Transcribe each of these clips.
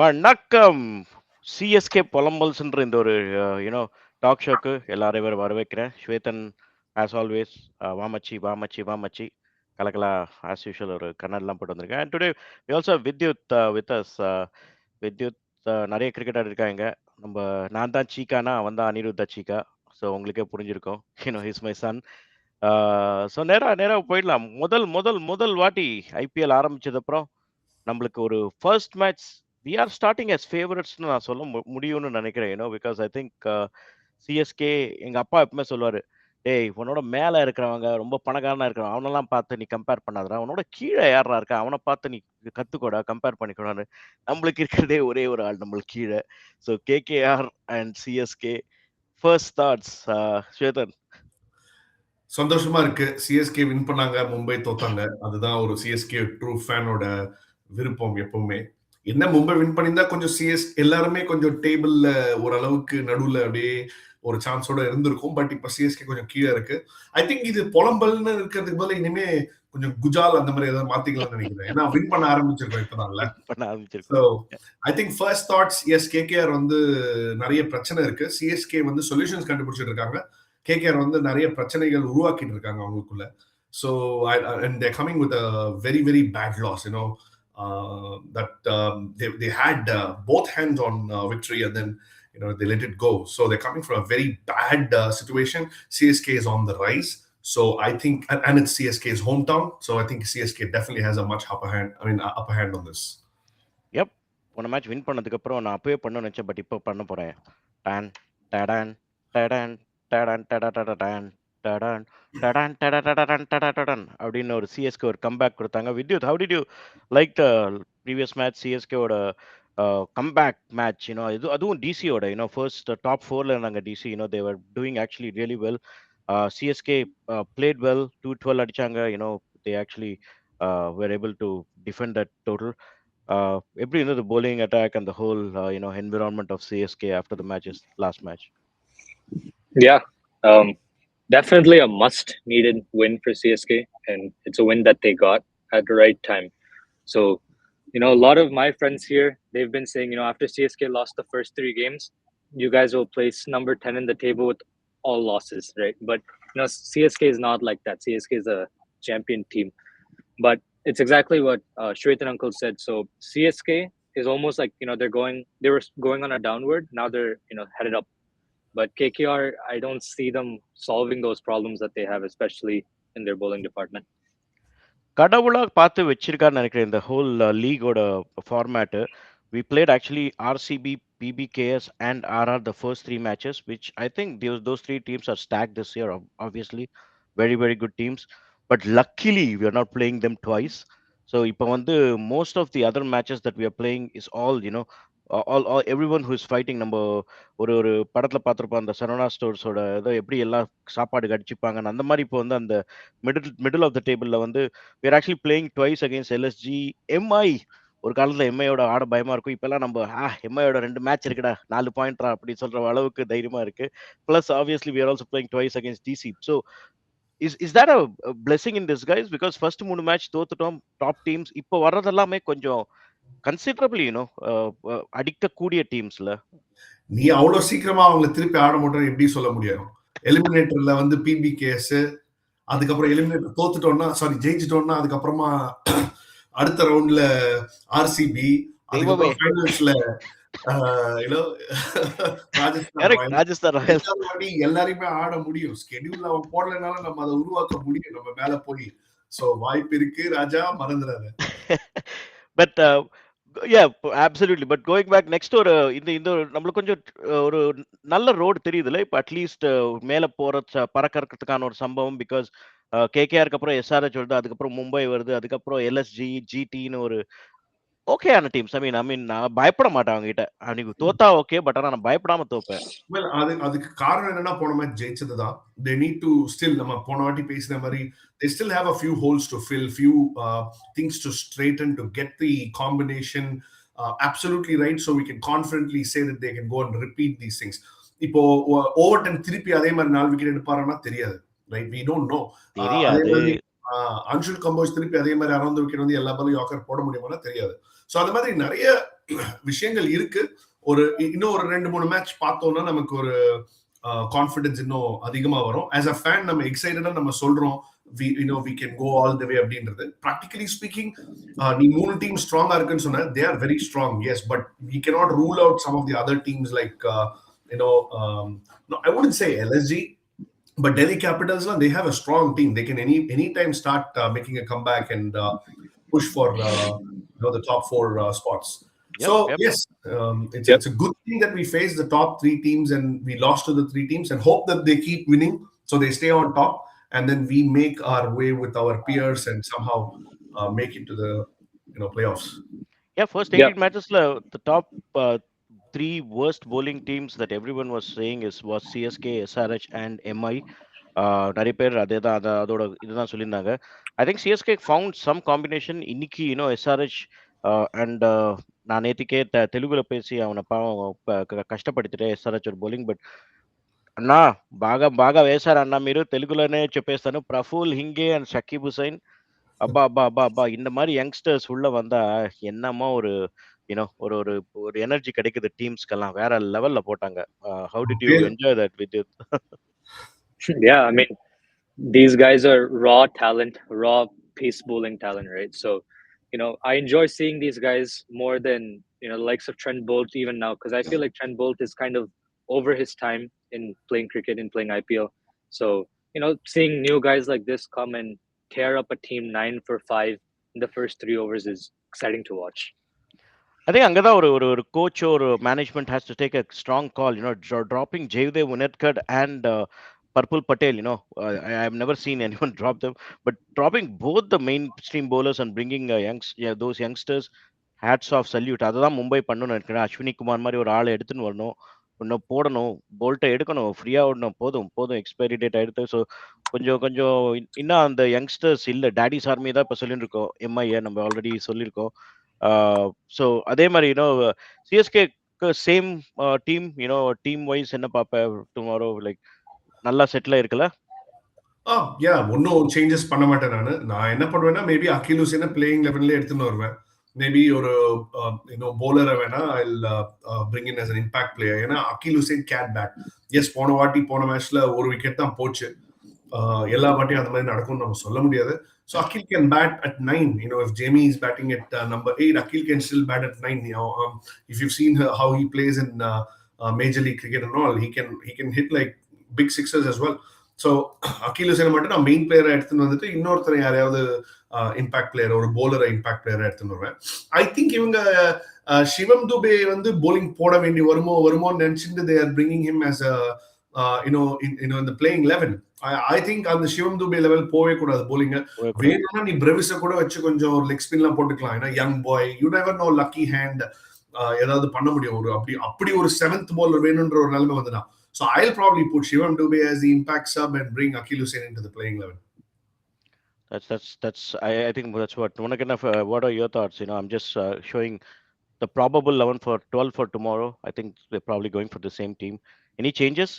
வணக்கம். சிஎஸ்கே பொலம்பல்ஸ்ன்ற இந்த ஒரு யூனோ டாக் ஷோக்கு எல்லாரையும் வரவேற்கிறேன். ஸ்வேதன் ஆஸ் ஆல்வேஸ் வாமச்சி வாமச்சி வாமச்சி கலக்கலா ஆஸ் யூஷுவல் ஒரு கண்ணாடிலாம் போட்டு வந்திருக்கேன். And today we also Vidyut with us Vidyut நிறைய கிரிக்கெட்டர் இருக்காங்க. நம்ம நான் தான் சீக்கானா அவன் தான் அனிருத்தா சீக்கா. ஸோ உங்களுக்கே புரிஞ்சிருக்கும். His my son. ஸோ நேரா போயிடலாம். முதல் முதல் முதல் வாட்டி ஐபிஎல் ஆரம்பிச்சதுக்கப்புறம் நம்மளுக்கு ஒரு first match we are starting as ஃபேவரட்ஸ்னு நான் சொல்ல முடியும்னு நினைக்கிறேன். பிகாஸ் ஐ திங்க் சிஎஸ்கே எங்க அப்பா எப்பவுமே சொல்லுவாரு, டேய் உன்னோட மேல இருக்கிறவங்க ரொம்ப பணக்காரனா இருக்கிறவன் அவனெல்லாம் பார்த்து நீ கம்பேர் பண்ணாதடா, உன்னோட கீழே யாரா இருக்கா அவனை பார்த்து நீ கத்துக்கோடா, கம்பேர் பண்ணிக்கூடாது. நம்மளுக்கு இருக்கிறதே ஒரே ஒரு ஆள் நம்மளுக்கு கீழே. So KKR and CSK first thoughts. ஸ்வேதன். சந்தோஷமா இருக்கு. சிஎஸ்கே வின் பண்ணாங்க, மும்பை தோத்தாங்க. அதுதான் ஒரு சிஎஸ்கே ட்ரூ ஃபேனோட விருப்பம் எப்பவுமே. என்ன மும்பை வின் பண்ணியிருந்தா கொஞ்சம் எல்லாருமே கொஞ்சம் டேபிள்ல ஓரளவுக்கு நடுவுல அப்படியே ஒரு சான்ஸோட இருந்திருக்கும். பட் இப்ப சிஎஸ்கே கொஞ்சம் கீழே இருக்கு. ஐ திங்க் இது பொலம்பல்னு இருக்கிறதுக்கு பதிலா இனிமே கொஞ்சம் குஜால் அந்த மாதிரி ஏதாவது மாத்திக்கலாம்னு நினைக்கிறேன். ஏன்னா வின் பண்ண ஆரம்பிச்சிருக்கோம் இப்பதான்ல. So I think first thoughts is KKR வந்து நிறைய பிரச்சனை இருக்கு. சிஎஸ்கே வந்து சொல்யூஷன்ஸ் கண்டுபிடிச்சிட்டு இருக்காங்க. கேகேஆர் வந்து நிறைய பிரச்சனைகள் உருவாக்கிட்டு இருக்காங்க அவங்களுக்குள்ள. So and they're coming with a very very bad loss, that they had both hands on victory and then they let it go. So they're coming from a very bad situation. CSK is on the rise. So I think, and it's CSK's hometown. So I think CSK definitely has a much upper hand on this. Yep. போன match win பண்ணதுக்கு அப்புறம் நான் அப்பவே பண்ண நினைச்சேன், but இப்போ பண்ண போறேன். டான் டடான் டடான் டடான் டடான் டடான் டடான் டடான் டடான் அப்படின்னு ஒரு சிஎஸ்கே ஒரு கம்பேக் கொடுத்தாங்க. Vidyut, how did you like the previous match சிஎஸ்கேவோட கம்பேக் மேட்ச்? அதுவும் டிசியோட ஃபர்ஸ்ட் டாப் 4ல இருந்தாங்க DC. They're doing actually really well. CSK played well, 212 அடிச்சாங்க. They actually were able to defend that total. எப்படி இருந்தது bowling attack and the whole environment of CSK after the last match? Yeah, definitely a must needed win for CSK, and it's a win that they got at the right time. So a lot of my friends here, they've been saying after CSK lost the first 3 games, you guys will place number 10 in the table with all losses, right? But CSK is not like that. CSK is a champion team. But it's exactly what Shwethan uncle said. So CSK is almost like they were going on a downward. Now they're headed up. But KKR, I don't see them solving those problems that they have, especially in their bowling department. கடவுளா பார்த்து வச்சிருக்காருன்னு நினைக்கிறேன் இந்த whole லீகோட format. We played actually RCB, PBKS and RR the first 3 matches, which I think those 3 teams are stacked this year. Obviously, very very good teams. But luckily, we are not playing them twice. So, இப்போ வந்து most of the other matches that we are playing is all everyone who is fighting. நம்ம ஒரு படத்துல பார்த்துருப்போம், அந்த சரவணா ஸ்டோர்ஸோட ஏதோ எப்படி எல்லாம் சாப்பாடு கடிச்சுப்பாங்க அந்த மாதிரி. இப்போ வந்து அந்த மிடில் ஆஃப் த டேபிள்ல வந்து we are actually playing twice against LSG, MI. ஒரு காலத்துல எம்ஐயோட ஆட பயமா இருக்கும். இப்பெல்லாம் நம்ம எம்ஐயோட 2 மேட்ச் இருக்குடா, 4 பாயிண்ட்ரா அப்படி சொல்ற அளவுக்கு தைரியமா இருக்கு. Plus obviously we are also playing twice against DC. So is that a blessing in disguise? Because first 3 match தோத்துட்டோம் டாப் டீம்ஸ். இப்போ வர்றதெல்லாமே கொஞ்சம் கன்சிடரபிளி அடிக்கக்கூடிய டீம்ஸ்ல. நீ அவ்வளவு சீக்கிரமா அவங்களை திருப்பி ஆட மாட்டோம் எப்படி சொல்ல முடியும்? எலிமினேட்டர்ல வந்து பிபிகேஎஸ், அதுக்கப்புறம் எலிமினேட்டர் தோத்துட்டோம்னா ஜெயிச்சிட்டோம்னா அதுக்கப்புறமா அடுத்த ரவுண்ட்ல ஆர்சிபி, அதுக்கப்புறம் ஃபைனல்ஸ்ல ராஜஸ்தான் ராயல்ஸ். எல்லாரையுமே ஆட முடியும். ஸ்கெடியூல் அவன் போடலனாலும் நம்ம அதை உருவாக்க முடியும் நம்ம மேல போய். சோ வாய்ப்பு இருக்கு ராஜா, மறந்துடாத. But yeah, absolutely. But going back next ஒரு இந்த நம்மளுக்கு கொஞ்சம் ஒரு நல்ல ரோடு தெரியுதுல இப்போ. அட்லீஸ்ட் மேல பறக்கிறதுக்கான ஒரு சம்பவம். பிகாஸ் கேகேஆருக்கு அப்புறம் எஸ்ஆர்எச் வருது, அதுக்கப்புறம் மும்பை வருது, அதுக்கப்புறம் எல்எஸ்ஜி, ஜிடின்னு ஒரு ஓகேயான டீம்ஸ். ஐ மீன் நான் பயப்பட மாட்டேன் அவங்க கிட்ட. அன்னைக்கு தோத்தா ஓகே, பட் ஆனா நான் பயப்படாம தோப்பேன். அதுக்கு காரணம் என்னன்னா போன match ஜெயிச்சதுதான். they need to still, நம்ம போன வாட்டி பேசின மாதிரி, they still have a few holes to fill, few things to straighten to get the combination absolutely right, so we can confidently say that they can go and repeat these things. இப்போ Overton திருப்பி அதே மாதிரி 4 wicket எடுப்பாருன்னா தெரியாது, right? we don't know. Anshul compose திருப்பி அதே மாதிரி around wicket வந்து எல்லா பாலும் யாக்கர் போட முடியுமானா தெரியாது. ஸோ அந்த மாதிரி நிறைய விஷயங்கள் இருக்கு. இன்னும் ஒரு 2-3 மேட்ச் பார்த்தோம்னா நமக்கு ஒரு கான்ஃபிடன்ஸ் இன்னும் அதிகமா வரும். ஆஸ் அ ஃபேன் நம்ம எக்ஸைட்டடா நம்ம சொல்றோம் we can go all the way அப்படின்றது. ப்ராக்டிகலி ஸ்பீக்கிங் நீ 3 டீம் ஸ்ட்ராங்கா இருக்குன்னு சொன்ன, they are very strong, yes, but we cannot rule out some of the other teams like no, I wouldn't say LSG, but Delhi Capitals, they have a strong team. They can anytime start making a comeback and push for the top 4 spots. Yep, So yep. yes, it's a good thing that we faced the top 3 teams and we lost to the 3 teams, and hope that they keep winning so they stay on top, and then we make our way with our peers and somehow make it to the playoffs. Yeah, first Yeah. 18 matches, the top 3 worst bowling teams that everyone was saying was CSK, SRH, and MI. நிறைய பேர் அதோட இதுதான் சொல்லியிருந்தாங்க. I think CSK found some combination இன்னைக்கு SRH and நான் நேத்திக்கே தெலுங்குல பேசி அவனை பாவம் కష్టపడితే ఎస్ఆర్హెచ్ బౌలింగ్ బట్ అన్నా బాగా వేశారు అన్న మీరు తెలుగులోనే చెప్పేస్తాను. ప్రఫుల్ హింగే అండ్ షకీబ్ హుసైన్ అబ్బా అబ్బా అబ్బా అబ్బా இந்த மாதிரி யங்ஸ்டர்ஸ் உள்ள வந்தா என்னமா ஒரு ஒரு ஒரு ஒரு எனர்ஜி கிடைக்குது டீம்ஸ்க்கெல்லாம். வேற லெவல்ல போட்டாங்க. How did you enjoy that Vidyut? Yeah, I mean, these guys are raw talent, raw pace bowling talent, right? So, I enjoy seeing these guys more than the likes of Trent Bolt even now, because I feel like Trent Bolt is kind of over his time in playing cricket and playing IPL. So, seeing new guys like this come and tear up a team 9 for 5 in the first 3 overs is exciting to watch. I think அங்கதான் ஒரு coach ஒரு management has to take a strong call. Dropping Jaydev Unadkat and Parpul Patel. I have never seen anyone drop them, but dropping both the mainstream bowlers and bringing those youngsters, hats off, salute. அதுதான் மும்பை பண்ணணும்னு நினைக்கிறேன். அஸ்வினி குமார் மாதிரி ஒரு ஆளை எடுத்துன்னு வரணும், இன்னும் போடணும், போல்ட்டை எடுக்கணும், ஃப்ரீயா விடணும். போதும் போதும், எக்ஸ்பைரி டேட் ஆயிடுது. ஸோ கொஞ்சம் கொஞ்சம் இன்னும் அந்த யங்ஸ்டர்ஸ் இல்லை. டேடிஸ் ஆர்மி தான் இப்போ சொல்லிட்டு இருக்கோம். எம்ஐஏ நம்ம ஆல்ரெடி சொல்லியிருக்கோம். ஸோ அதே மாதிரி சிஎஸ்கேக்கு சேம் டீம் டீம் வைஸ் என்ன பார்ப்பேன் டுமாரோ? லைக் நல்லா செட்டில் இருக்குல்ல? ஒன்னும் சேஞ்சஸ் பண்ண மாட்டேன். நான் என்ன பண்ணுவேன்னா, மேபி அகில் ஹுசைனை பிளேயிங் லெவன்ல எடுத்துன்னு வருவேன். மேபி ஒரு bowler வேணா I'll bring in as an impact player. ஏன்னா அகில் ஹுசைன் கேட் பேட். எஸ், போன மேட்ச்ல ஒரு விக்கெட் தான் போச்சு. எல்லா வாட்டியும் அந்த மாதிரி நடக்கும்னு நம்ம சொல்ல முடியாது. So Akhil can bat at 9. If Jamie is batting at number 8, Akhil can still bat at 9. If you've seen how he plays in Major League Cricket and all, he can hit like big sixes as well. So Akhil Hussain மட்டும் நான் main பிளேயரா எடுத்துன்னு வந்துட்டு இன்னொருத்தரை யாரையாவது impact player, ஒரு போலரை impact பிளேயரா எடுத்துன்னு வருவேன். ஐ திங்க் இவங்க சிவம் துபே வந்து போலிங் போட வேண்டி வருமோன்னு நினைச்சிட்டு they are bringing him as a in the playing 11. I think அந்த சிவம் துபே லெவல் போவே கூடாது போலிங்க. வேணும்னா நீ பிரவிஸ கூட வச்சு கொஞ்சம் ஒரு லெக் ஸ்பின்லாம் போட்டுக்கலாம். ஏன்னா young boy, you never know, lucky hand ஏதாவது பண்ண முடியும். அப்படி ஒரு 7th bowler வேணும்ன்ற ஒரு நிலைமை வந்துதான். So I'll probably put Shivam Dube as the impact sub and bring Akhil Hussain into the playing 11. I think that's what. What are your thoughts? I'm just showing the probable 11 for 12 for tomorrow. I think they're probably going for the same team. Any changes?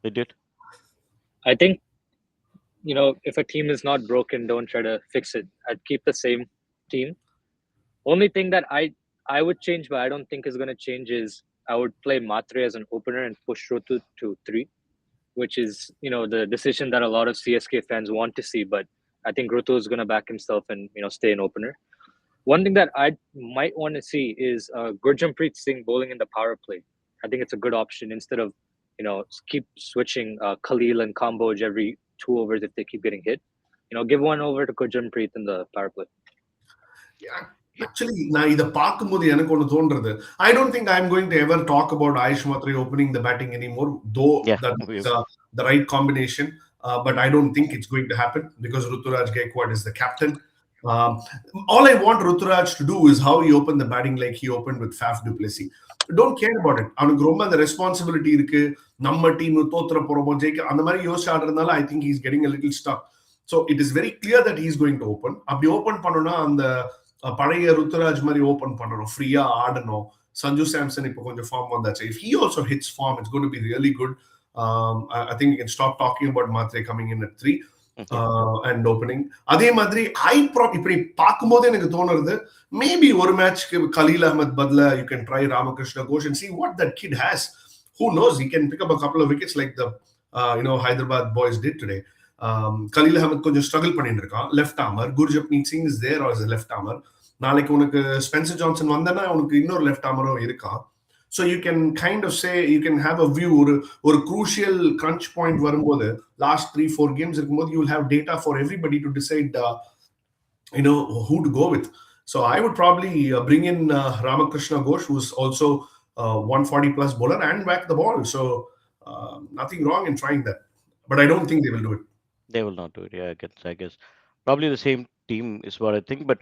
They did. I think if a team is not broken, don't try to fix it. I'd keep the same team. Only thing that I would change, but I don't think is going to change, is I would play Matre as an opener and push Rutu to 3, which is the decision that a lot of CSK fans want to see. But I think Rutu is going to back himself and stay an opener. One thing that I might want to see is Gurjampreet Singh bowling in the power play. I think it's a good option instead of keep switching Khalil and Kamboj every 2 overs if they keep getting hit. Give one over to Gurjampreet in the power play. Yeah. Actually, நான் இதை பார்க்கும்போது எனக்கு ஒன்று தோன்றது, I don't think I'm going to ever talk about Ayush Matre opening the batting anymore, though that's the right combination. But I don't think it's going to happen because Ruturaj Gaikwad is the captain. All I want Ruturaj to do is how he opened the batting like he opened with Faf du Plessis. Don't care about it. அவனுக்கு ரொம்ப அந்த responsibility இருக்கு. நம்ம team தோத்துற போறோமோ ஜெயிக்க அந்த மாதிரி யோசிச்சு ஆடுறதுனால I think he's getting a little stuck. So it is very clear that he's going to open. அப்படி ஓபன் பண்ணனும்னா அந்த பழைய ருத்துராஜ் மாதிரி ஓபன் பண்ணணும், ஃப்ரீயா ஆடணும். சஞ்சு சாம்சன் இப்போ கொஞ்சம் ஃபார்ம் வந்தாச்சு. If he also hits form, it's going to be really good. I think we can stop talking about Matre coming in at 3. And opening. அதே மாதிரி இப்படி பார்க்கும்போது எனக்கு தோணுறது, மேபி ஒரு மேட்ச்க்கு கலீல் அஹ்மத் பதிலா you can try Ramakrishna Ghosh and see what that kid has. Who knows, he can pick up a couple of wickets like the Hyderabad boys did today. Khaleel Ahmed கொஞ்சம் struggle பண்ணிட்டு இருக்கான், left armer. Gurjapneet Singh is there as left armer. நாளைக்கு உனக்கு Spencer Johnson வந்தனா உனக்கு இன்னொரு left ஆர்மரும் இருக்கான். So you can kind of say, you can have a view, ஒரு crucial crunch point வரும்போது, last 3-4 games இருக்கும்போது, you will have data for everybody to decide who to go with. So I would probably bring in Ramakrishna Ghosh, who's also 140 plus bowler, and whack the ball. So nothing wrong in trying that, but I don't think they will do it. They will not do it. Yeah, I guess probably the same team is what I think. But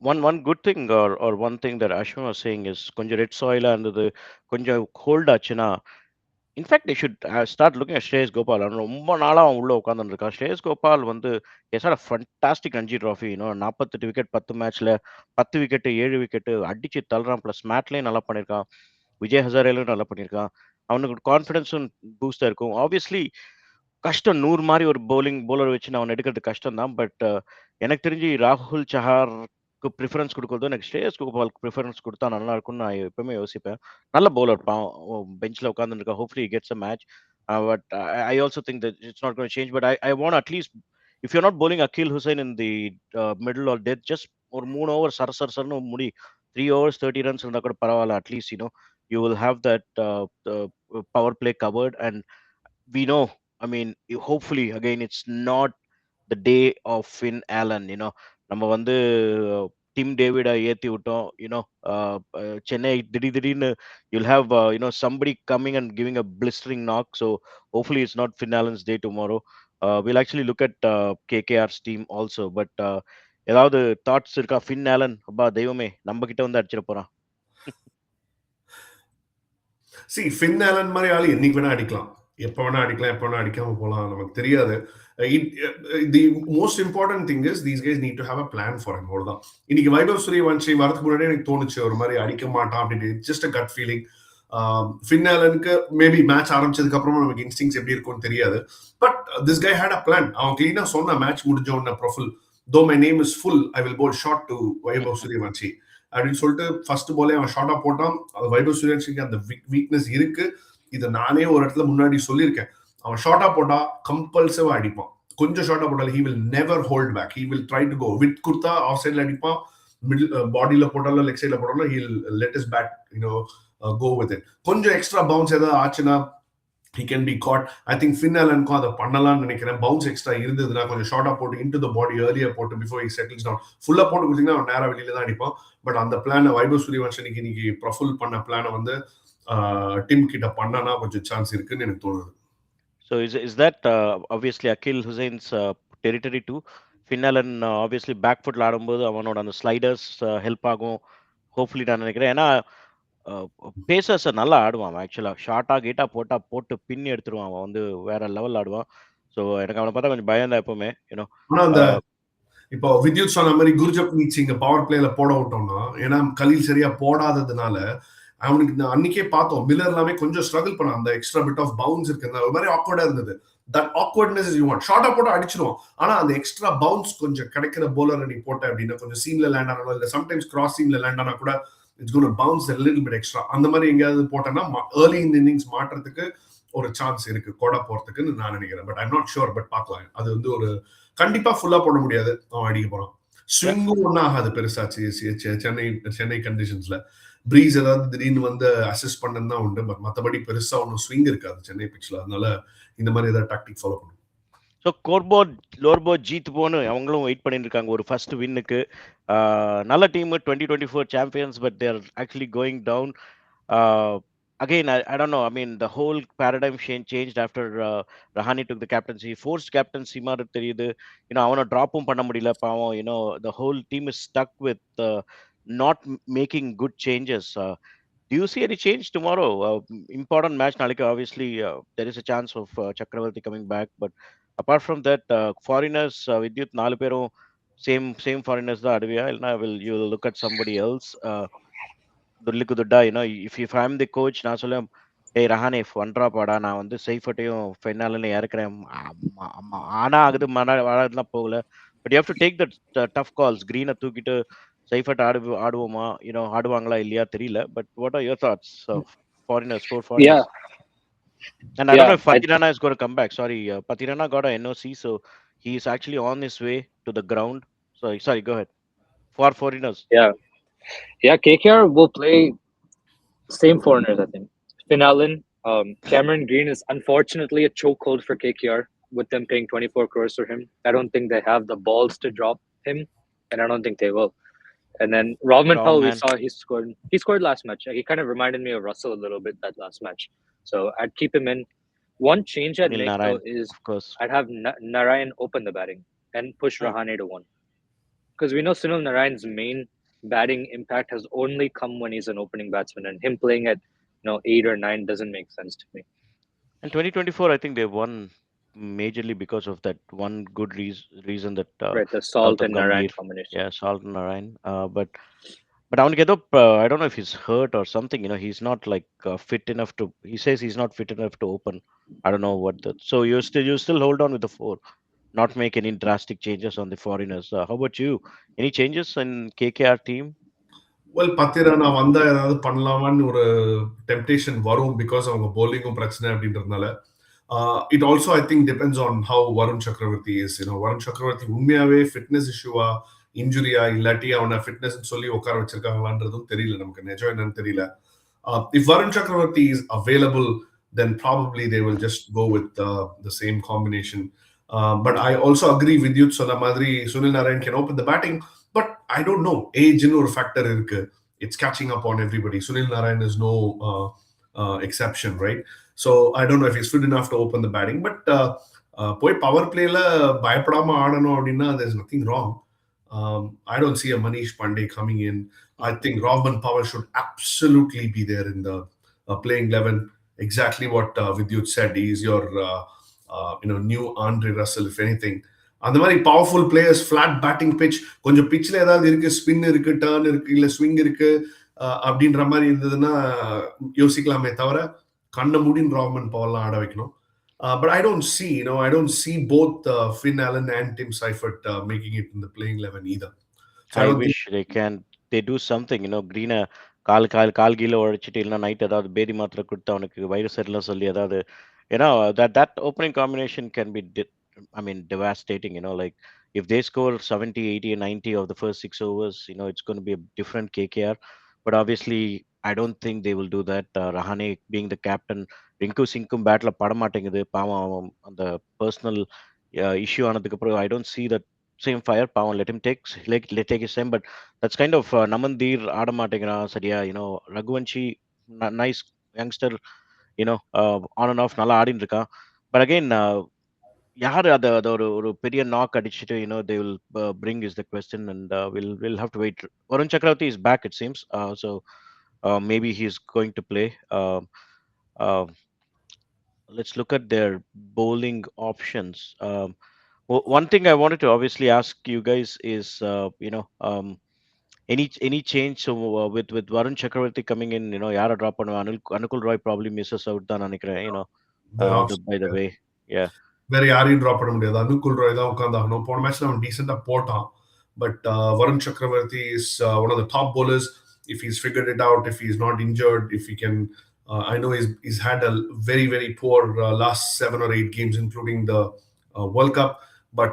one good thing, or one thing that Ashwin was saying is கொஞ்சம் red சாயிலா இருந்தது, கொஞ்சம் hold ஆச்சுன்னா, in fact they should start looking at Shreyas Gopal. அவன் ரொம்ப நாளா அவன் உள்ள உட்காந்துருக்கான். ஸ்ரேயஸ் கோபால் வந்து is a fantastic Ranji trophy, 48 wicket 10 மேட்ச்ல 10 விக்கெட் 7 விக்கெட் அடிச்சு தள்ளுறான். பிளஸ் மேட்லயும் நல்லா பண்ணியிருக்கான், விஜய் ஹசாரேலும் நல்லா பண்ணியிருக்கான். அவனுக்கு கான்ஃபிடன்ஸும் பூஸ்டாக இருக்கும். ஆப்வியஸ்லி கஷ்டம், 100 மாதிரி ஒரு பவுலர் வச்சு நான் அவன் எடுக்கிறது கஷ்டம் தான். பட் எனக்கு தெரிஞ்சு ராகுல் சஹாருக்கு ப்ரிஃபரன்ஸ் கொடுக்குறதோ எனக்கு ஸ்ரேயஸ் கோபாலுக்கு ப்ரிஃபரன்ஸ் கொடுத்தா நல்லா இருக்கும்னு நான் எப்பவுமே யோசிப்பேன். நல்ல பவுலர் பெஞ்சில் உட்காந்துருக்கா. Hopefully gets a match. But I also think that it's not going change. But I want at least, if you not bowling Akeal Hosein in the middle or death, just ஒரு 3 ஓவர் சரசரன்னு முடி 3 overs 30 runs இருந்தால் கூட பரவாயில்ல. At least you will have that power play covered. And we know, I mean, hopefully, again, it's not the day of Finn Allen. நம்ம வந்து dim டேவிடை ஏத்தி விட்டோம். சென்னை திடீர்னு you'll have somebody coming and giving a blistering knock. So hopefully it's not Finn Allen's day tomorrow. We'll actually look at KKR's team also. But ஏதாவது thoughts இருக்கா? Finn Allen அப்பா தெய்வமே நம்ம கிட்ட வந்து அடிச்சிட போறான். See, Finn Allen மாதிரி ஆளு என்னைக்கு வேணா அடிக்கலாம், எப்ப வேணா அடிக்கலாம், எப்ப வேணா அடிக்காம போலாம், நமக்கு தெரியாது. The most important thing is these guys need to have a plan for him. அவ்வளவுதான். இன்னைக்கு வைபவ் சூரியவன்ஷி வரதுக்கு முன்னாடி எனக்கு தோணுச்சு ஒரு மாதிரி அடிக்க மாட்டான் அப்படின்னு. Just a gut feeling. Finn ஆலனுக்கு மேபி மேட்ச் ஆரம்பிச்சதுக்கு அப்புறமா நமக்கு இன்ஸ்டிங்ஸ் எப்படி இருக்கும்னு தெரியாது. But this guy had a plan. அவன் கிளீனா சொன்ன மேட்ச் முடிஞ்ச உடனே Praful, though my name is full, I will bowl short to Vaibhav Suryavanshi அப்படின்னு சொல்லிட்டு ஃபர்ஸ்ட் பாலே அவன் ஷார்ட்டா போட்டான். அது வைபவ் சூரியவன்ஷிக்கு அந்த வீக்னஸ் இருக்கு. இதை நானே ஒரு இடத்துல முன்னாடி சொல்லியிருக்கேன். அவன் ஷார்ட்டா போட்டா கம்பல்சிவா அடிப்பான். கொஞ்சம் ஷார்ட்டா போட்டாலும் he will never hold back. He will try to go. விட் கொடுத்தா ஆஃப் சைட்ல அடிப்பான், மிடில் பாடியில போட்டாலும் லெக் சைட்ல போட்டாலும் he will let his bat go with it. கொஞ்சம் எக்ஸ்ட்ரா பவுன்ஸ் ஏதாவது ஆச்சுன்னா he can be caught. I think Finn Allenக்கும் அதை பண்ணலாம்னு நினைக்கிறேன். பவுன்ஸ் எக்ஸ்ட்ரா இருந்ததுன்னா கொஞ்சம் ஷார்ட்டா போட்டு into the body earlier போட்டு before he settles down. ஃபுல்லா போட்டு கொடுத்தீங்கன்னா அவன் நேரா வெளியில தான் அடிப்பான். பட் அந்த பிளானை வைபவ் சூரியவன்ஷனுக்கு இன்னைக்கு ப்ரொஃபுல் பண்ண பிளானை வந்து டீம் கிட்ட பண்ணனா கொஞ்சம் சான்ஸ் இருக்குன்னு எனக்கு தோணுது. So is that obviously Akhil Hussein's territory too? Finn Allen obviously back foot ஆடும்போது அவனோட அந்த ஸ்லைடர்ஸ் ஹெல்ப் ஆகும் ஹோப்ஃபுல்லி நான் நினைக்கிறேன். ஏன்னா பேசர்ஸ் நல்லா ஆடுவான் ஆக்சுவலா. ஷார்ட்டா கீட்டா போட்டு பின் எடுத்துருவான். அவன் வந்து வேற லெவல் ஆடுவான். ஸோ எனக்கு அவனை பார்த்தா கொஞ்சம் பயம் தான் எப்பவுமே. இப்போ வித்யுத் சொன்ன மாதிரி குர்ஜப்னீத் சிங் பவர் பிளேல போட விட்டோம்னா, ஏன்னா கலீல் சரியா போடாததுனால அவனுக்கு அன்னைக்கே பார்த்தோம் மில்லர் எல்லாமே கொஞ்சம் ஸ்ட்ரகிள் பண்ண. அந்த எக்ஸ்ட்ரா பிட் ஆஃப் பவுன்ஸ் இருக்கு, ஒரு மாதிரி ஆக்வர்டா இருந்தது. That awkwardness you want. ஷார்ட்டா போட்டு அடிச்சிருவோம், ஆனா அந்த எக்ஸ்ட்ரா பவுன்ஸ் கொஞ்சம் கிடைக்கிற போலர் நீ போட்ட அப்படின்னா கொஞ்சம் சீம்ல லேண்ட் ஆனாலும் இல்ல சம்டைம்ஸ் கிராஸ் சீம்ல லேண்ட் ஆனா கூட it's gonna bounce a little bit extra. அந்த மாதிரி எங்கேயாவது போட்டோம்னா ஏர்லி இன் இன்னிங்ஸ் மாற்றத்துக்கு ஒரு சான்ஸ் இருக்கு கோடா போறதுக்குன்னு நான் நினைக்கிறேன். But I'm not sure. But பார்க்கலாம். அது வந்து ஒரு கண்டிப்பா ஃபுல்லா போட முடியாது, அவன் அடிக்க போறான். ஸ்விங்கும் ஒன்னும் ஆகாது பெருசா சென்னை கண்டிஷன்ஸ்ல. பிரீஸ் ஏதாவது திடீர்னு வந்து அசிஸ்ட் பண்ணன்னு தான் உண்டு. பட் மற்றபடி பெருசா ஒன்றும் ஸ்விங் இருக்காது சென்னை பிட்ச்ல. அதனால இந்த மாதிரி ஏதாவது டாக்டிக் ஃபாலோ பண்ணும். ஸோ லோர்போ ஜீத் போன்னு அவங்களும் வெயிட் பண்ணிட்டு இருக்காங்க ஒரு ஃபர்ஸ்ட் வின்னுக்கு. நல்ல team 2024 champions. But there actually going down. Again, I don't know. I mean, the whole paradigm changed after Rahane took the captaincy. Forced captaincy மாதிரி தெரியுது. அவனை ட்ராப்பும் பண்ண முடியல பாவம். The whole team is stuck with not making good changes. Do you see any change tomorrow? Important match நாளைக்கு. Obviously, there is a chance of Chakravarti coming back. But apart from that, foreigners, Vidyut 4 பேரும் same foreigners தான் ஆடுவியா? இல்லைனா you will look at somebody else? If I'm the coach, நான் சொல்லுவேன் ஏய் ரஹானே ஒன்றா பாடா நான் வந்து சைஃபட்டையும் ஃபெனாலன்னு இறக்குறேன். ஆமா ஆமா ஆனா ஆகுது வராதுலாம் போகல. But you have to take that tough calls. கிரீனை தூக்கிட்டு சைஃபட் ஆடுவோமா ஆடுவாங்களா இல்லையா தெரியல. But what are your thoughts of foreigners, four Yeah, foreigners? And I don't know yeah, if Patirana is going to come back. Sorry, Patirana got a NOC, so he is actually on his way to the ground. Sorry, go ahead. For foreigners, yeah, yeah. KKR will play same foreigners, I think. Finn Allen, Cameron Green is unfortunately a chokehold for KKR with them paying 24 crores for him. I don't think they have the balls to drop him, and I don't think they will. And then Rodman strong Powell, we man, saw he scored. He scored last match. He kind of reminded me of Russell a little bit that last match. So I'd keep him in. One change I'd Sunil make though Narayan, is of course. I'd have Narayan open the batting and push Hmm. Rahane to one, because we know Sunil Narayan's main batting impact has only come when he's an opening batsman, and him playing at 8 or 9 doesn't make sense to me. In 2024, I think they won majorly because of that one good reason that Right, the Salt Gautam and Narayan Gambhir, combination. yeah, Salt and Narayan. But அவனுக்கு ஏதோ I don't know if he's hurt or something. He's not like fit enough to. He says he's not fit enough to open. I don't know what that. So you still hold on with the four, not make any drastic changes on the foreigners. How about you? Any changes in KKR team? Well Pathirana வந்தா ஏதாவது பண்ணலாமான்னு ஒரு temptation வரும் because அவங்க bowling-ம் பிரச்சனை அப்படின்றதுனால. It also I think depends on how Varun சக்கரவர்த்தி is. Varun சக்கரவர்த்தி உண்மையாவே ஃபிட்னஸ் இஷ்யூவா, இன்ஜுரியா, இல்லாட்டி அவனை ஃபிட்னஸ் சொல்லி உட்கார வச்சிருக்காங்களான்றதும் தெரியல. நமக்கு நிஜம் என்னன்னு தெரியல. If Varun Chakravarti is available, then probably they will just go with the same combination. But I also agree with you. So the Madri Sunil Narayan can open the batting, but I don't know. Age in or factor irukku. It's catching up on everybody. Sunil Narayan is no exception, right? So I don't know if he's fit enough to open the batting. But போய் power பிளேல பயப்படாம ஆடணும் அப்படின்னா there's nothing wrong. I don't see a Manish Pandey coming in. I think Robin Powell should absolutely be there in the playing 11. Exactly what Vidyut said. He is your new Andre Russell, if anything. அந்த மாதிரி powerful players, flat batting pitch, கொஞ்சம் பிச்சில் ஏதாவது இருக்கு, spin இருக்கு, turn இருக்கு, இல்ல swing இருக்கு அப்படின்ற மாதிரி இருந்ததுன்னா யோசிக்கலாமே தவிர கண்ண முடின்னு ராமன் பவர்லாம் ஆட வைக்கணும். But I don't see, I don't see both Finn Allen and Tim Seifert making it in the playing 11 either. So I I don't think. wish they do something. Green கால் கீழே உழைச்சிட்டு இல்லைன்னா நைட் ஏதாவது பேதி மாத்திரை கொடுத்து அவனுக்கு வயிறு சரியில்லைன்னு சொல்லி ஏதாவது that opening combination can be devastating. Like if they score 70, 80, and 90 of the first 6 overs, it's going to be a different KKR. But obviously I don't think they will do that. Rahane being the captain, Rinku Sinkum பேட்ல படமாட்டேங்குது பாவம். அந்த personal issue ஆனதுக்கு அப்புறம் I don't see that same fire power. Let him take his time. But that's kind of Namandir ஆட மாட்டேங்கிறான் சரியா. Raghuvanshi, nice youngster, on and off நல்லா ஆடின்னு இருக்கான். But again, யாரு அத அத ஒரு ஒரு பெரிய நாக் அடிச்சுட்டு they will bring is the question. And we'll have to wait. Varun Chakravarti is back, it seems. So maybe he's going to play. Uh, let's look at their bowling options. One thing I wanted to obviously ask you guys is, any change. So with Varun Chakravarti coming in, Yara drop on Anukul Roy probably misses out than Anikra, by the way. Yeah. வேற யாரையும் drop பண்ண முடியாது. அனுகுல் ராய் தான் உட்கார்ந்தாகணும். போன மேட்ச்ல அவன் டீசெண்டா போட்டான். But Varun Chakravarti is one of the top bowlers. If he's figured it out, if he's not injured, if he can, I know he's had a very, very poor last 7 or 8 games, including the World Cup. But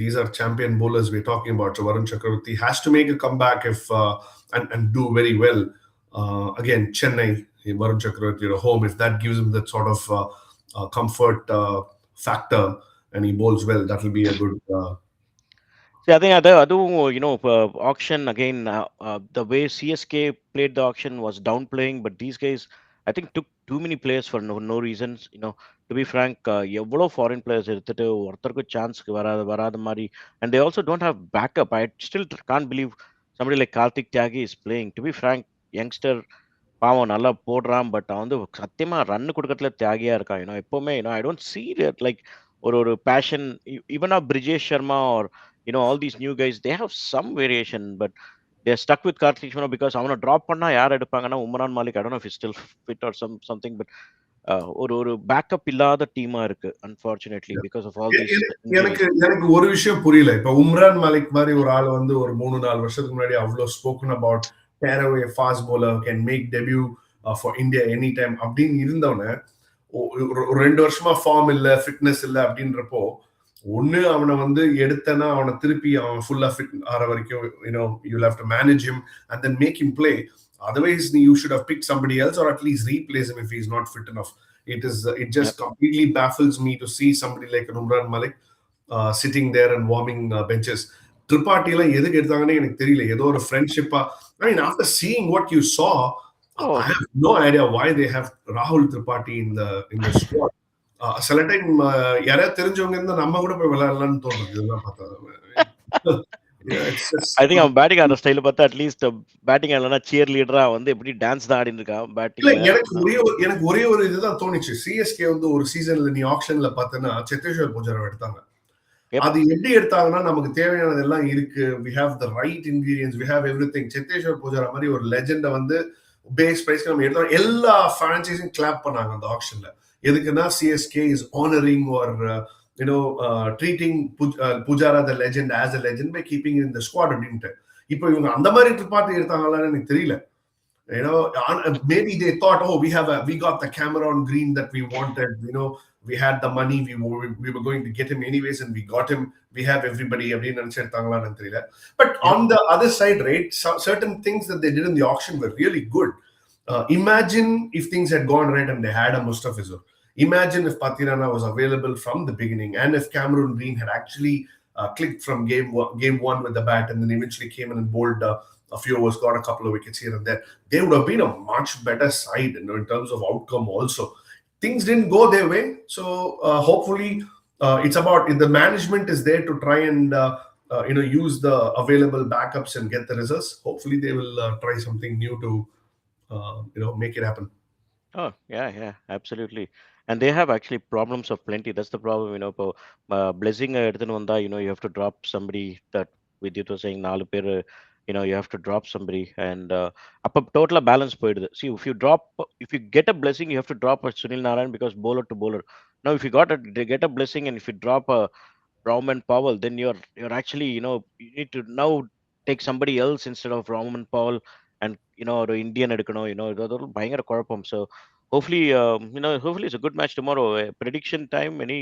these are champion bowlers we're talking about. So Varun Chakravarti has to make a comeback if and do very well. Again, Chennai, Varun Chakravarti at home. If that gives him that sort of comfort factor and he bowls well, that will be a good. See, I think அதுவும் auction again. The way CSK played the auction was downplaying, but these guys I think took too many players for no reasons. To be frank, எவ்வளோ foreign players எடுத்துட்டு ஒருத்தருக்கு சான்ஸ்க்கு வராத மாதிரி. And they also don't have backup. I still can't believe somebody like Karthik Tyagi is playing. To be frank, youngster பாவம் நல்லா போடுறான். But அவன் வந்து சத்தியமா ரன் கொடுக்கறதுல தியாகியா இருக்கான். எப்பவுமே I don't see that like ஒரு passion. Even of Brijesh Sharma or all these new guys, they have some variation. But They're stuck with Karthik Ishmael because அவனை ட்ராப் பண்ணா யார் எடுப்பாங்கன்னா Umran Malik. I don't know if he's still fit or something, but ஒரு backup இல்லாத டீமா இருக்கு unfortunately because of all these எனக்கு injuries. எனக்கு ஒரு விஷயம் புரியல. இப்ப உம்ரான் மாலிக் மாதிரி ஒரு ஆள் வந்து ஒரு 3-4 வருஷத்துக்கு முன்னாடி அவ்வளவு spoken about tearaway fast bowler can make debut for India any time அப்படின்னு இருந்தவன ஒரு 2 வருஷமா ஃபார்ம் இல்ல, ஃபிட்னஸ் இல்ல அப்படின்றப்போ, ஒண்ணு அவனை வந்து எடுத்தனா அவனை திருப்பி அவன் ஃபுல்லா ஃபிட் ஆற வரைக்கும் you have to manage him and then make him play. Otherwise, you should have picked somebody else or at least replace him if he's not fit enough. It just completely baffles me to see somebody like Umran Malik sitting there and warming benches. Tripathi எல்லாம் எதுக்கு எடுத்தாங்கன்னு எனக்கு தெரியல. ஏதோ ஒரு ஃப்ரெண்ட்ஷிப்பா. I mean, after seeing what you saw, I have no idea why they have Rahul Tripathi in the squad. சில time யாராவது தெரிஞ்சவங்க இருந்தா நம்ம கூட போய் விளையாடலாம்னு தோணுது இதெல்லாம் பார்த்தா. ஐ திங்க் அவன் பேட்டிங் ஆடுற ஸ்டைல பார்த்தா அட்லீஸ்ட் பேட்டிங் ஆடலன்னா சியர் லீடரா வந்து எப்படி டான்ஸ் தான் ஆடிட்டு இருக்கான் பேட்டிங்ல. எனக்கு ஒரே ஒரு இதுதான் தோணுச்சு. சிஎஸ்கே வந்து ஒரு சீசன்ல நீ ஆக்ஷன்ல பார்த்தனா சேத்தேஸ்வர் பூஜாரா எடுத்தாங்க. அது எப்படி எடுத்தாங்கன்னா நமக்கு தேவையானது எல்லாம் இருக்கு. we have the right ingredients, we have everything. சேத்தேஸ்வர் Pujara மாதிரி ஒரு லெஜெண்ட வந்து பேஸ் பிரைஸ்க்கு நம்ம எடுத்தோம். எல்லா பிரான்ச்சைஸும் கிளாப் பண்ணாங்க அந்த ஆக்ஷன்ல. எதுக்குன்னா CSK is honouring are treating Pujara the legend as a legend by keeping him in the squad அப்படின்ட்டு. இப்போ இவங்க அந்த மாதிரி ட்ரிப்பாட்டி எடுத்தாங்களான்னு எனக்கு தெரியல. Maybe they thought, oh, we got the Cameron Green that we wanted. We had the money. We were going to get him anyways, and we got him. We have everybody. But on the other side, right, certain things that they did in the auction were really good. Imagine if things had gone right and they had a Mustafizur. Imagine if Patirana was available from the beginning, and if Cameron Green had actually clicked from game one with the bat, and then eventually came in and bowled a few overs, got a couple of wickets here and there. They would have been a much better side, in terms of outcome also. Things didn't go their way, so hopefully it's about if the management is there to try and use the available backups and get the results. Hopefully they will try something new to make it happen. Oh, yeah, absolutely. And they have actually problems of plenty. That's the problem, இப்போ blessing எடுத்துன்னு வந்தா, you have to drop somebody that Vidyut was saying, 4 பேர், you have to drop somebody and அப்ப டோட்டலா balance போயிடுது. See, if you get a blessing, you have to drop a Sunil Narayan because bowler to bowler. Now, if you get a blessing and if you drop a Rahman Powell, then you're actually, you need to now take somebody else instead of Rahman Powell and, ஒரு Indian எடுக்கணும், இது ஒரு பயங்கர குழப்பம். So hopefully, hopefully it's a good match tomorrow. Prediction time, any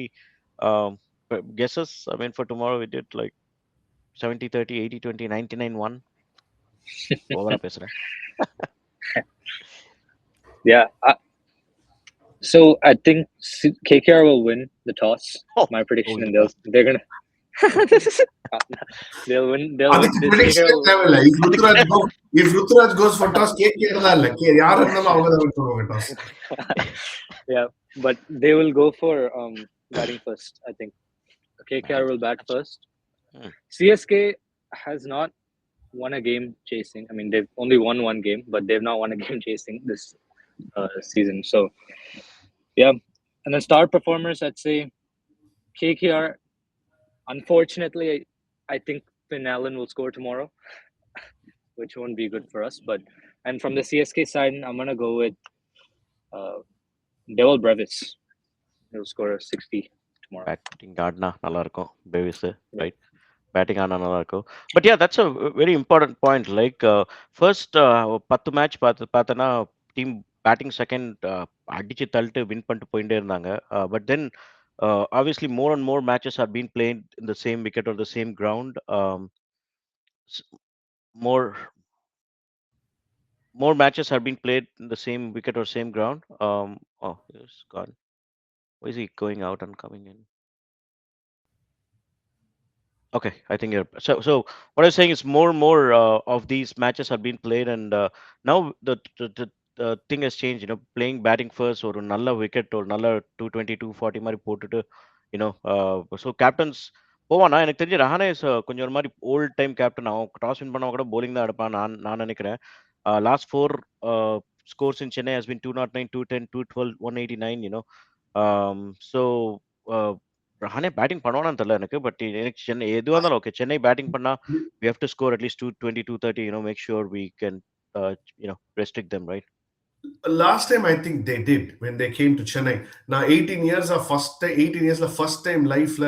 um, guesses? I mean, for tomorrow we did like 70-30, 80-20, 99-1. Over பேசுறேன். Yeah. So I think KKR will win the toss. My prediction, and they're gonna they'll win. Prediction if Ruturaj goes for toss, KKR தான் இல்ல. யார் இருந்தாலும் அவங்க தான் win பண்ணுவாங்க toss. Yeah, but they will go for batting first. I think KKR will bat first. CSK has not won a game chasing. I mean, they've only won one game, but they've not won a game chasing this season. So, yeah. And then star performers, I'd say KKR. Unfortunately, I think Finn Allen will score tomorrow, which won't be good for us. And from the CSK side, I'm gonna go with Devil Brevis. He'll score a 60 tomorrow. Batting ஆடினா நல்லா இருக்கும் Brevis, right? Batting ஆனா நல்லா இருக்கும். But yeah, that's a very important point. Like first 10 match பார்த்தனா team batting second அடிச்சு தள்ளிட்டு win பண்ணிட்டு போயிட்டே இருந்தாங்க. But then obviously more and more matches are being played in the same wicket or the same ground. More matches are being played in the same wicket or same ground. Oh, it's gone. Why is he going out and coming in? Okay, I think you're so what I'm saying is more and more of these matches are being played, and now the thing has changed. Playing batting first or நல்ல wicket or நல்ல 220 240 மாதிரி போட்டுட்டு, so captains போவானா எனக்கு தெரிஞ்சு ரஹானே கொஞ்சம் ஒரு மாதிரி ஓல்ட் டைம் கேப்டன். அவன் டாஸ் வின் பண்ணா கூட bowling தான் எடுப்பான் நான் நினைக்கிறேன். Last 4 scores in Chennai has been 209 210 212 189. So Rahane batting பண்ணுவானான்னு தெரியல எனக்கு. பட் எனக்கு சென்னை எதுவா இருந்தாலும் ஓகே. சென்னை பேட்டிங் பண்ணா we have to score at least 220, 230, make sure we can, restrict them, right? Last time I think they did when they came to Chennai. Now 18 years of first time 18 yearsல first time லைஃப்ல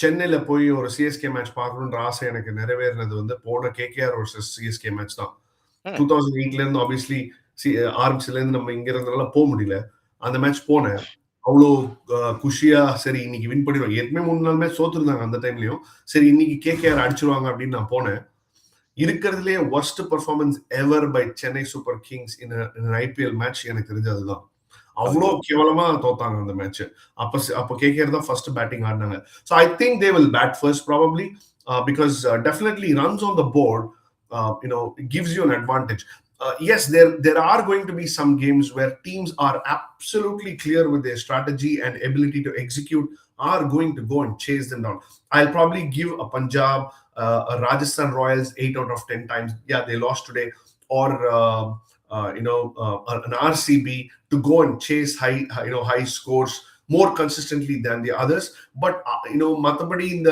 சென்னையில போய் ஒரு CSK match பார்க்கணுன்ற ஆசை எனக்கு நிறைவேறினது வந்து போன KKR versus CSK match தான். 2008ல இருந்து ஆப்வியஸ்லி ஆரம்பிச்சுல இருந்து நம்ம இங்க இருந்தனால போக முடியல. அந்த மேட்ச் போனேன். அவ்வளோ குஷியா சரி இன்னைக்கு வின் பண்ணிடுவாங்க. ஏற்கனவே 3-4 மேட்ச் சோத்துருந்தாங்க அந்த டைம்லயும். சரி இன்னைக்கு கேகேஆர் அடிச்சிருவாங்க அப்படின்னு நான் போனேன். இருக்கிறதுலே worst performance ever by Chennai Super Kings in an IPL match எனக்கு தெரிஞ்சு அதுதான். அவ்வளோ கேவலமா தோத்தாங்க அந்த மேட்ச். அப்போ கேகேஆர் தான் ஃபர்ஸ்ட் பேட்டிங் ஆடினாங்க. So I think they will bat first probably because definitely runs on the board gives you an advantage. Yes, there are going to be some games where teams are absolutely clear with their strategy and ability to execute, are going to go and chase them down. I'll probably give a Punjab, a Rajasthan Royals 8 out of 10 times. Yeah, they lost today. Or an RCB to go and chase high scores more consistently than the others. But மற்றபடி இந்த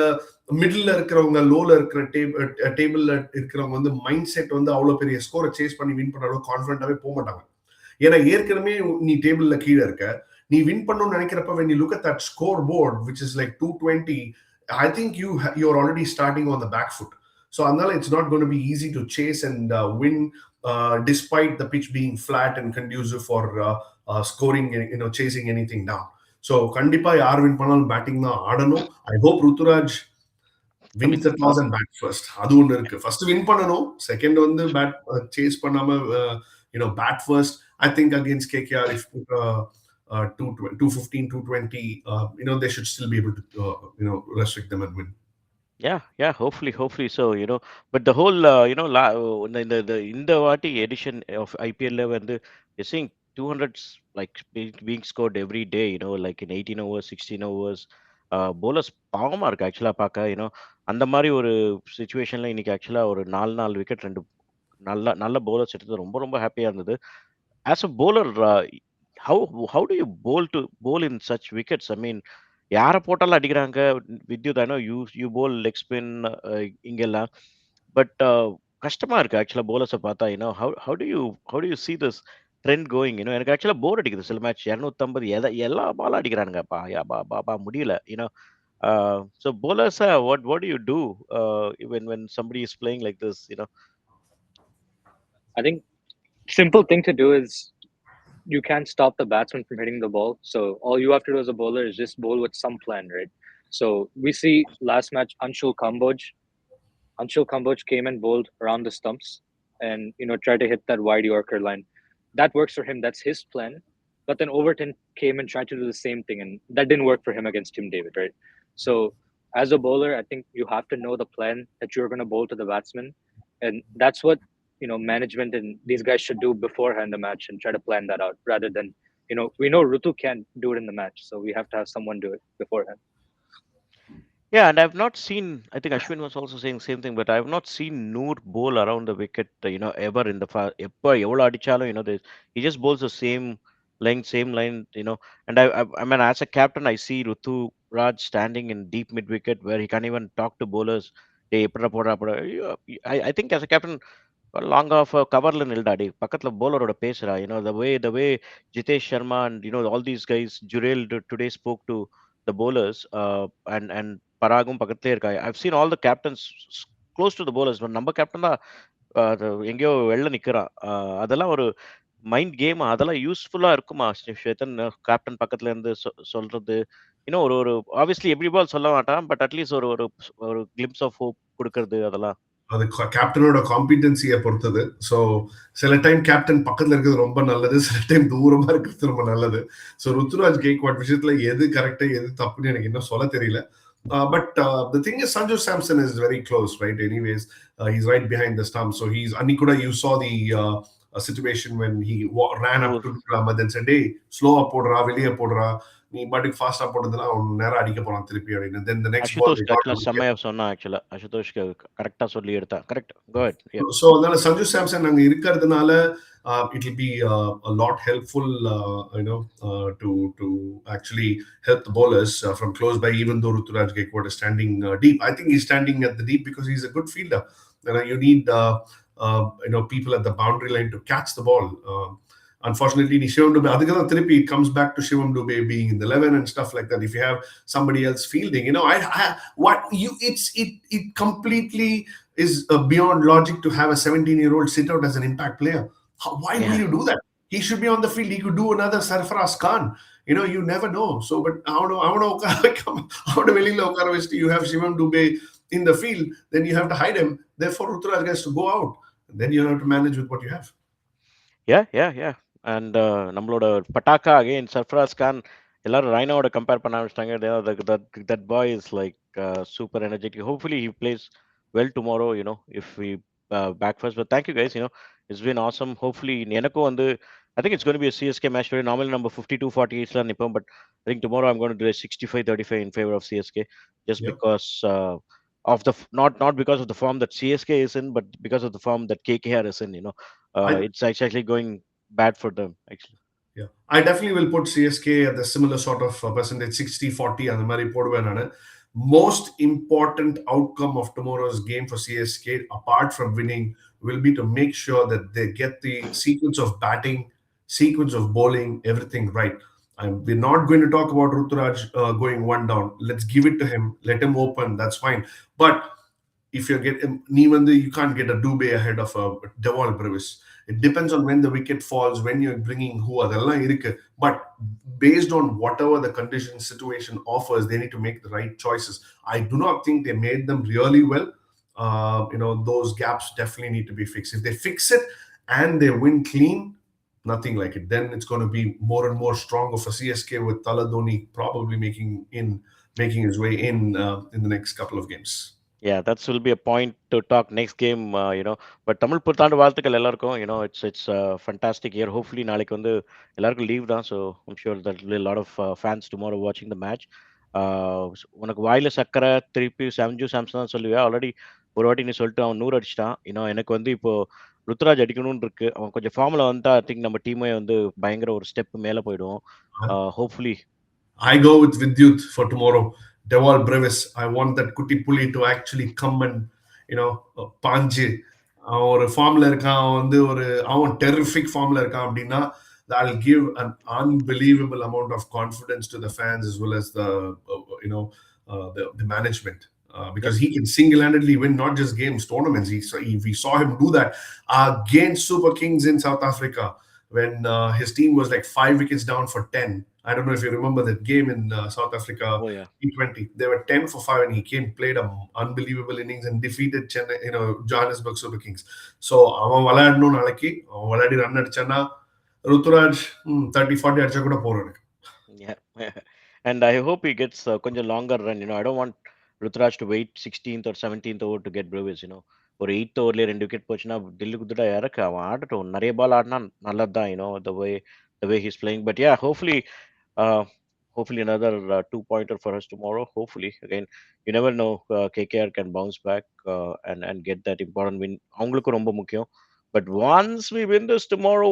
middle இருக்கிறவங்க லோல இருக்கிற டேபிள்ல இருக்கிறவங்க வந்து mind set வந்து அவ்வளவு பெரிய ஸ்கோரை சேஸ் பண்ணி வின் பண்ண அளவு கான்ஃபிடண்டாவே போக மாட்டாங்க. ஏன்னா ஏற்கனவே நீ டேபிள்ல கீழே இருக்க, நீ வின் பண்ணணும்னு நினைக்கிறப்ப when you look at that scoreboard which is like 220, I think you're already starting on the back foot. So அதனால it's not going to be easy to chase and win despite the pitch being flat and conducive for scoring, chasing anything down. So கண்டிப்பா யார் win பண்ணாலும் batting தான் ஆடணும். I hope Ruturaj wins the toss and bat first. அது ஒண்ணு இருக்கு. First win பண்ணணும், second வந்து பேட் சேஸ் பண்ணாம bat first. I think against KKR if 215, 220, they should still be able to restrict them and win. Yeah, hopefully so, but the whole, இந்த வாட்டி edition of IPL வந்து you're seeing 200s like being scored every day, like in 18 overs, 16 overs. bowlers பாவமா இருக்கு ஆக்சுவலா பார்க்க, அந்த மாதிரி ஒரு சுச்சுவேஷன்ல இன்னைக்கு ஆக்சுவலா ஒரு 4 விக்கெட் 2 நல்ல bowlers எடுத்தது ரொம்ப ரொம்ப ஹாப்பியா இருந்தது. As a bowler, how do you bowl in such wickets? I mean, யாரை போட்டாலும் அடிக்கிறாங்க. Vidyut, I know you bowl leg spin இங்கெல்லாம், பட் கஷ்டமா இருக்கு ஆக்சுவலா bowlers பார்த்தா. how do you see this trend going? எனக்கு ஆக்சுவலா போர் அடிக்குது சில மேட்ச் 250 எல்லா பாலும் அடிக்கிறானுங்க. பா முடியல. So bowlers, what do you do when somebody is playing like this? I think simple thing to do is you can't stop the batsman from hitting the ball. So all you have to do as a bowler is just bowl with some plan, right? So we see last match Anshul Kamboj came and bowled around the stumps and tried to hit that wide Yorker line. That works for him. That's his plan. But then Overton came and tried to do the same thing, and that didn't work for him against Tim David, right? So as a bowler, I think you have to know the plan that you're going to bowl to the batsman, and that's what management and these guys should do beforehand the match and try to plan that out rather than we know Rutu can't do it in the match, so we have to have someone do it beforehand. Yeah, and I've not seen, I think Ashwin was also saying the same thing, but I've not seen Noor bowl around the wicket, ever in the எப்ப எவ்வளவு அடிச்சாலும், he just bowls the same line, and I mean, as a captain, I see Rutu Raj standing in deep mid wicket where he can't even talk to bowlers. Hey, I think as a captain, long off கவர்ல நில்டாடி பக்கத்துல bowler-ஓட பேசுறா. the way Jitesh Sharma and all these guys, Jurel today spoke to the bowlers, and பராகும் பக்கத்துலயே இருக்கா. I've seen all the captains close to the bowlers. நம்ம captain தான் எங்கேயோ வெளில நிக்கிறான். அதெல்லாம் ஒரு மைண்ட் கேம், அதெல்லாம் யூஸ்ஃபுல்லா இருக்குமா ஸ்வேதன்? கேப்டன் பக்கத்துல இருந்து சொல்றது, ஒரு ஒரு ஆப்வியஸ்லி எவ்ரி பால் சொல்ல மாட்டான், பட் அட்லீஸ்ட் ஒரு ஒரு ஒரு கிளிம்ஸ் ஆஃப் ஹோப் கொடுக்கறது, அதெல்லாம் அது கேப்டனோட காம்பிடன்சியை பொறுத்தது. ஸோ சில டைம் கேப்டன் பக்கத்துல இருக்கிறது ரொம்ப நல்லது, சில டைம் தூரமா இருக்கிறது ரொம்ப நல்லது. ஸோ ருத்துராஜ் கெய்க்வாட் விஷயத்துல எது கரெக்டா எது தப்புன்னு எனக்கு இன்னும் சொல்ல தெரியல. But the thing is, Sanju Samson is very close, right? Anyways, he's right behind the stump. So Anikuda, you saw the situation when he ran up to Ahmed and said, hey, slow up podra, veliya podra, நீ பாட்டுக்கு ஃபாஸ்டா போட்டதுனா அவன் நேரா அடிக்க போறான் திருப்பி அப்படின்னு. Then the next ball செம்மையா சொன்னா ஆக்சுவலா அசுதோஷ் கரெக்டா சொல்லி எடுத்தா. Correct, go ahead. சோ அதனால சஞ்சு சாம்சன் அங்க இருக்கிறதுனால it'll be a lot helpful, to actually help the bowlers from close by. Even though Ruturaj Gaikwad is standing deep, I think he's standing at the deep because he's a good fielder. You need people at the boundary line to catch the ball. Unfortunately, Shivam Dubey, adhikala therapy, it comes back to Shivam Dubey being in the 11 and stuff like that. If you have somebody else fielding, it completely is beyond logic to have a 17-year-old sit out as an impact player. Why will Yeah. you do that? He should be on the field. He could do another Sarfaraz Khan. You never know. So, but I don't know. I want to you have Shivam Dubey in the field, then you have to hide him. Therefore, Ruturaj has to go out. Then you have to manage with what you have. Yeah. And நம்மளோட பட்டாக்கா again Sarfraz Khan எல்லாரும் ரைனாவோட compare பண்ண ஆரம்பிச்சிட்டாங்க. That boy is like super energetic. Hopefully he plays well tomorrow, if we back first. But thank you guys, it's been awesome. Hopefully எனக்கும் வந்து I think it's going to be a CSK match today. Normally number 52-48 ல நிப்போம், but I think tomorrow I'm going to do a 65-35 in favor of CSK just Yeah. because of not because of the form that CSK is in, but because of the form that KKR is in. I It's actually going bad for them actually. Yeah, I definitely will put CSK at the similar sort of percentage, 60-40 அந்த மாதிரி போடுவேன் நானு. Most important outcome of tomorrow's game for CSK, apart from winning, will be to make sure that they get the sequence of batting, sequence of bowling, everything right. We're not going to talk about Ruturaj going one down. Let's give it to him. Let him open. That's fine. But if you get even though you can't get a Dubey ahead of a Deval Brevis. It depends on when the wicket falls, when you're bringing who அதெல்லாம் இருக்கு. But based on whatever the condition situation offers, they need to make the right choices. I do not think they made them really well. Those gaps definitely need to be fixed. If they fix it and they win clean, nothing like it. Then it's going to be more and more stronger for CSK with Taladoni probably making his way in the next couple of games. Yeah, that will be a point to talk next game, but Tamil புத்தாண்டு வாழ்த்துக்கள் எல்லாருக்கும். It's a fantastic year. Hopefully நாளைக்கு வந்து எல்லாருக்கும் leave தான், so I'm sure that will be a lot of fans tomorrow watching the match. உனக்கு வாயில சக்கரை திருப்பி சஞ்சு சாம்சன் தான் சொல்லுவேன். ஆல்ரெடி ஒரு வாட்டி நீ சொல்லிட்டு அவன் 100 அடிச்சிட்டான். எனக்கு வந்து இப்போ ருத்ராஜ் அடிக்கணும்னு இருக்கு. அவன் கொஞ்சம் ஃபார்ம்ல வந்துட்டா ஐ திங்க் நம்ம டீமே வந்து பயங்கர ஒரு ஸ்டெப் மேல போயிடுவோம். Hopefully I go with Vidyut for tomorrow. Deval Brevis. I want that Kuti Puli to actually come and, பாஞ்சு ஒரு ஃபார்ம்ல இருக்கான். அவன் வந்து அவன் டெரிஃபிக் ஃபார்ம்ல இருக்கான் அப்படின்னா that'll give an unbelievable amount of confidence to the fans as well as the management. Because he can single-handedly win not just games, tournaments. We saw him do that against Super Kings in South Africa when his team was like 5 wickets down for 10. I don't know if you remember that game in South Africa. Oh, yeah. T20. They were 10 for 5 and he played an unbelievable innings and defeated Chennai, Johannesburg Super Kings. So, அவன் விளையாடணும் நாளைக்கு. அவன் விளையாடி run அடிச்சானா Ruturaj 30-40 அடிச்சா கூட போறோம் எனக்கு. Yeah. And I hope he gets கொஞ்சம் longer run. I don't want Rutraj to wait 16th or 17th over to get Brevis. ஒரு 8th ஓவர்லயே 2 விக்கெட் போச்சுன்னா தில்லு குத்துட்டா இறக்கு. அவன் ஆடட்டும். நிறைய பால் ஆடினா நல்லது தான். The way he's playing. But yeah, hopefully another 2-pointer for us tomorrow. Hopefully again, you never know. KKR can bounce back and get that important win. அவங்களுக்கும் ரொம்ப முக்கியம். But once we win this tomorrow,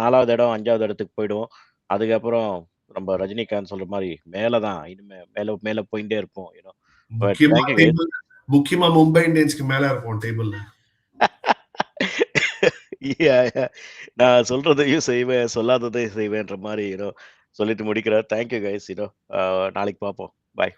4வது இடம் 5வது இடத்துக்கு போயிடுவோம். அதுக்கப்புறம் நம்ம ரஜினிகாந்த் சொல்ற மாதிரி மேலதான் இனிமே மேல போயிட்டே இருப்போம். But thank you guys. முக்கியமா மும்பை இந்தியன்ஸ்க்கு மேல இருப்போம் டேபிள்ல. Yeah. நான் சொல்றதையும் செய்வேன், சொல்லாததையும் செய்வேன்ற மாதிரி சொல்லிட்டு முடிக்கிறேன். Thank you guys. நாளைக்கு பார்ப்போம். பாய்.